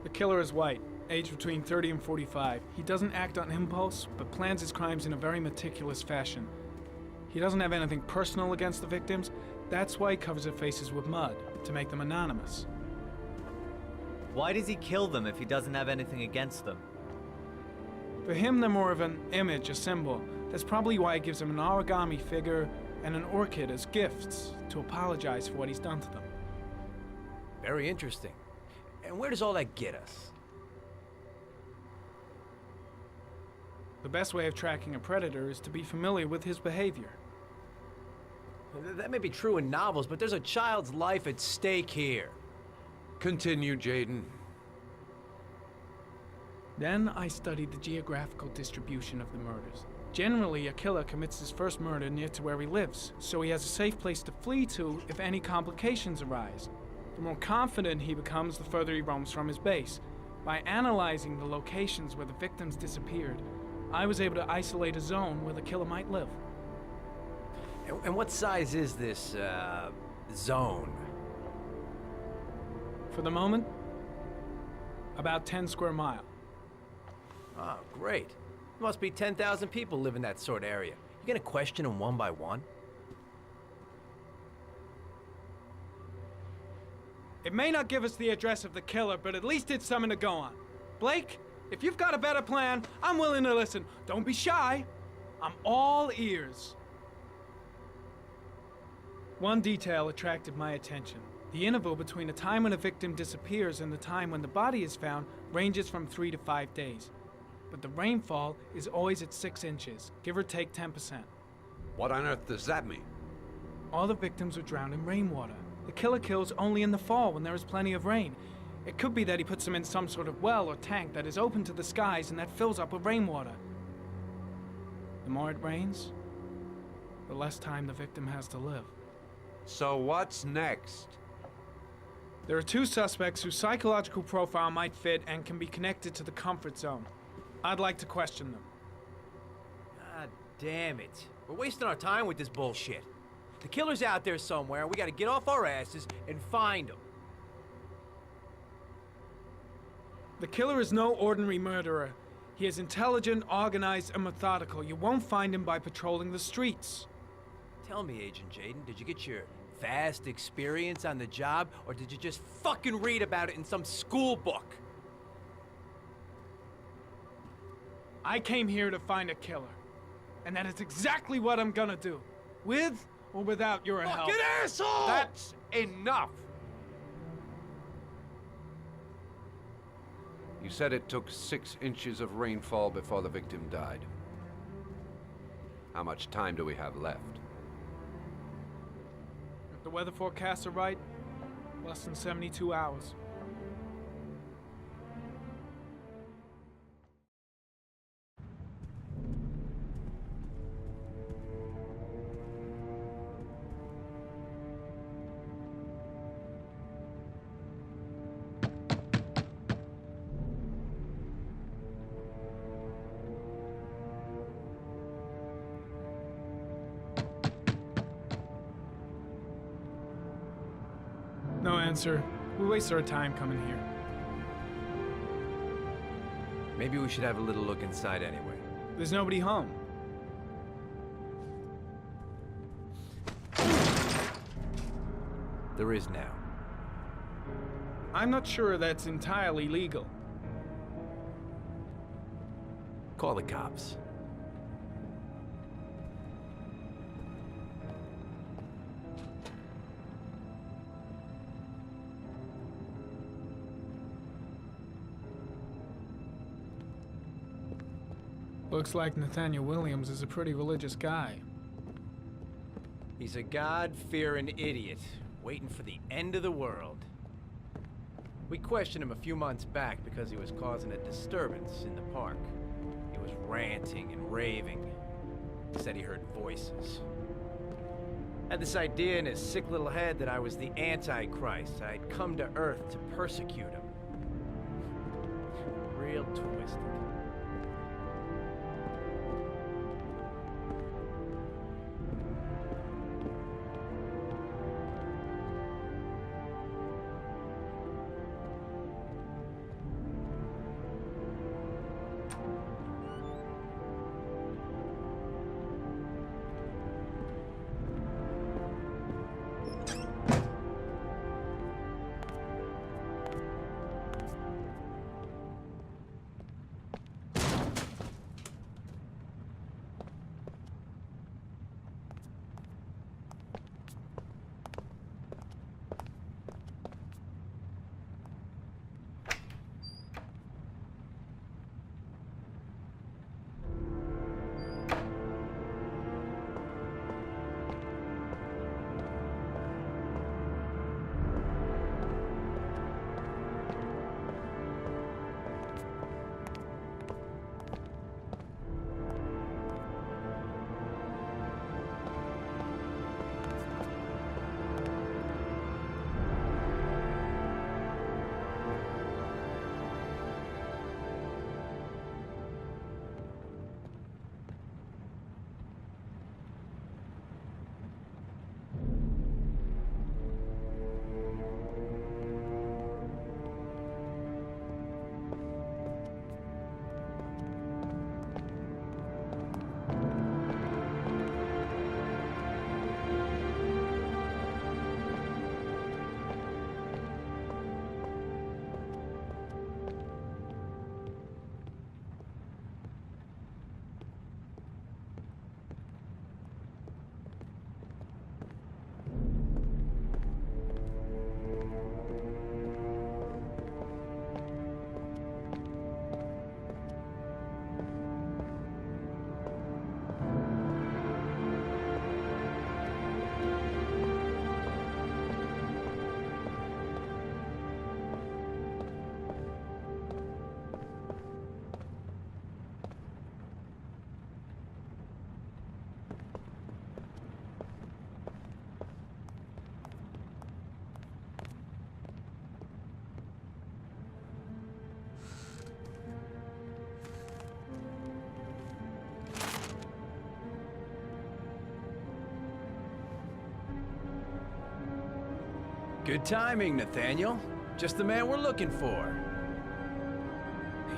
The killer is white, aged between 30 and 45. He doesn't act on impulse, but plans his crimes in a very meticulous fashion. He doesn't have anything personal against the victims. That's why he covers their faces with mud, to make them anonymous. Why does he kill them if he doesn't have anything against them? For him, they're more of an image, a symbol. That's probably why he gives them an origami figure and an orchid as gifts to apologize for what he's done to them. Very interesting. And where does all that get us? The best way of tracking a predator is to be familiar with his behavior. That may be true in novels, but there's a child's life at stake here. Continue, Jayden. Then I studied the geographical distribution of the murders. Generally, a killer commits his first murder near to where he lives, so he has a safe place to flee to if any complications arise. The more confident he becomes, the further he roams from his base. By analyzing the locations where the victims disappeared, I was able to isolate a zone where the killer might live. And what size is this, zone? For the moment, about 10 square miles. Oh, great. There must be 10,000 people live in that sort of area. You gonna question them one by one? It may not give us the address of the killer, but at least it's something to go on. Blake, if you've got a better plan, I'm willing to listen. Don't be shy. I'm all ears. One detail attracted my attention. The interval between the time when a victim disappears and the time when the body is found ranges from 3 to 5 days. But the rainfall is always at 6 inches, give or take 10%. What on earth does that mean? All the victims were drowned in rainwater. The killer kills only in the fall when there is plenty of rain. It could be that he puts them in some sort of well or tank that is open to the skies and that fills up with rainwater. The more it rains, the less time the victim has to live. So what's next? There are 2 suspects whose psychological profile might fit and can be connected to the comfort zone. I'd like to question them. God damn it. We're wasting our time with this bullshit. The killer's out there somewhere, and we gotta get off our asses and find him. The killer is no ordinary murderer. He is intelligent, organized, and methodical. You won't find him by patrolling the streets. Tell me, Agent Jayden, did you get your vast experience on the job, or did you just fucking read about it in some school book? I came here to find a killer. And that is exactly what I'm gonna do. With or without your help. Fucking asshole! That's enough! You said it took 6 inches of rainfall before the victim died. How much time do we have left? If the weather forecasts are right, less than 72 hours. No answer. We waste our time coming here. Maybe we should have a little look inside anyway. There's nobody home. There is now. I'm not sure that's entirely legal. Call the cops. Looks like Nathaniel Williams is a pretty religious guy. He's a God-fearing idiot, waiting for the end of the world. We questioned him a few months back because he was causing a disturbance in the park. He was ranting and raving. He said he heard voices. Had this idea in his sick little head that I was the Antichrist. I'd come to Earth to persecute him. Real twisted. Good timing, Nathaniel. Just the man we're looking for.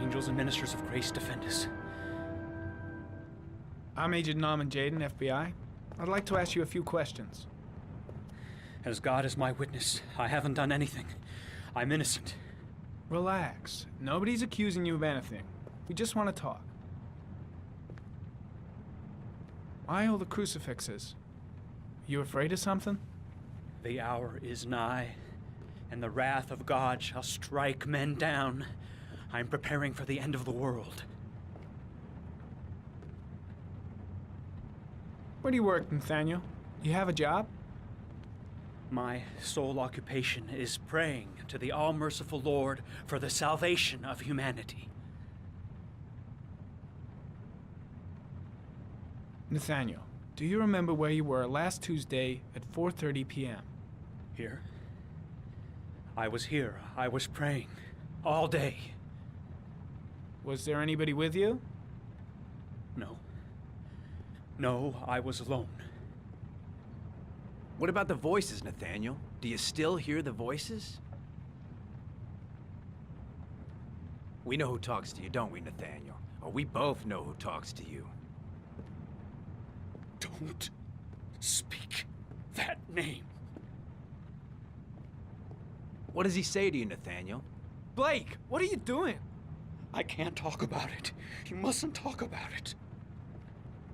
Angels and ministers of grace defend us. I'm Agent Norman Jaden, FBI. I'd like to ask you a few questions. As God is my witness, I haven't done anything. I'm innocent. Relax. Nobody's accusing you of anything. We just want to talk. Why all the crucifixes? You afraid of something? The hour is nigh, and the wrath of God shall strike men down. I'm preparing for the end of the world. Where do you work, Nathaniel? You have a job? My sole occupation is praying to the all-merciful Lord for the salvation of humanity. Nathaniel, do you remember where you were last Tuesday at 4:30 p.m.? Here? I was here. I was praying. All day. Was there anybody with you? No. No, I was alone. What about the voices, Nathaniel? Do you still hear the voices? We know who talks to you, don't we, Nathaniel? Or we both know who talks to you. Don't speak that name. What does he say to you, Nathaniel? Blake, what are you doing? I can't talk about it. You mustn't talk about it.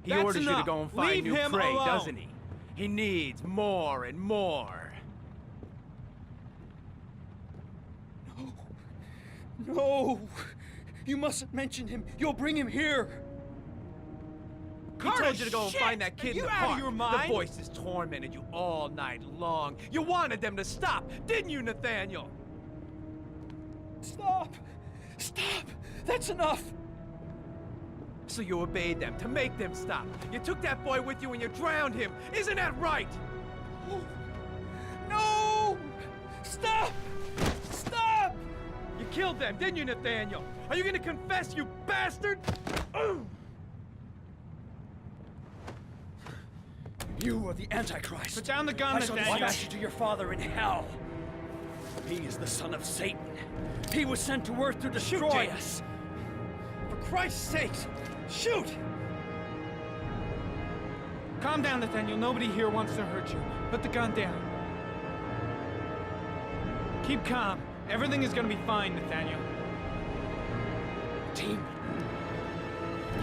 He That's orders you enough. to go and find Leave new him prey, alone. doesn't he? He needs more and more. No! You mustn't mention him. You'll bring him here. He told you to go and find that kid in the Are you out of park. your mind? The voices tormented you all night long. You wanted them to stop, didn't you, Nathaniel? Stop! Stop! That's enough! So you obeyed them to make them stop. You took that boy with you and you drowned him. Isn't that right? No! Stop! Stop! You killed them, didn't you, Nathaniel? Are you gonna confess, you bastard? You are the Antichrist. Put down the gun, I shall Nathaniel. dispatch you to your father in hell. He is the son of Satan. He was sent to earth to destroy us. For Christ's sake, shoot! Calm down, Nathaniel. Nobody here wants to hurt you. Put the gun down. Keep calm. Everything is gonna be fine, Nathaniel. Demon,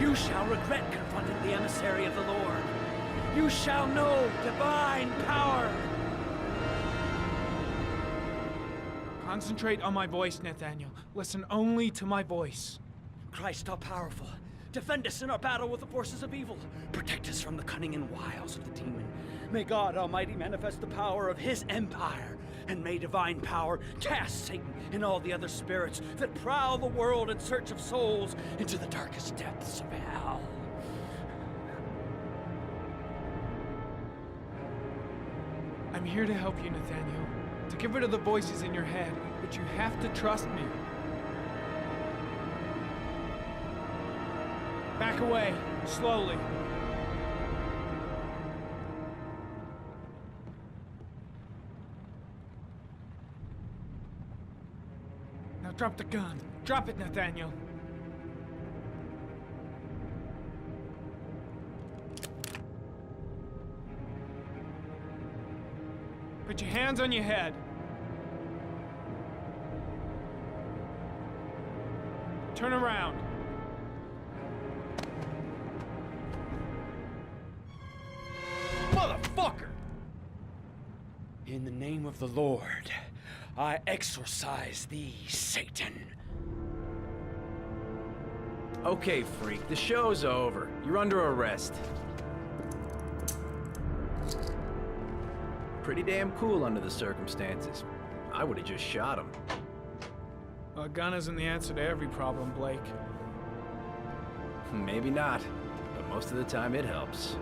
you shall regret confronting the emissary of the Lord. You shall know divine power. Concentrate on my voice, Nathaniel. Listen only to my voice. Christ all powerful, defend us in our battle with the forces of evil. Protect us from the cunning and wiles of the demon. May God Almighty manifest the power of his empire, and may divine power cast Satan and all the other spirits that prowl the world in search of souls into the darkest depths of hell. I'm here to help you, Nathaniel. To get rid of the voices in your head, but you have to trust me. Back away, slowly. Now drop the gun. Drop it, Nathaniel. Put your hands on your head. Turn around. Motherfucker! In the name of the Lord, I exorcise thee, Satan. Okay, freak, the show's over. You're under arrest. Pretty damn cool under the circumstances. I would have just shot him. A gun isn't the answer to every problem, Blake. Maybe not, but most of the time it helps.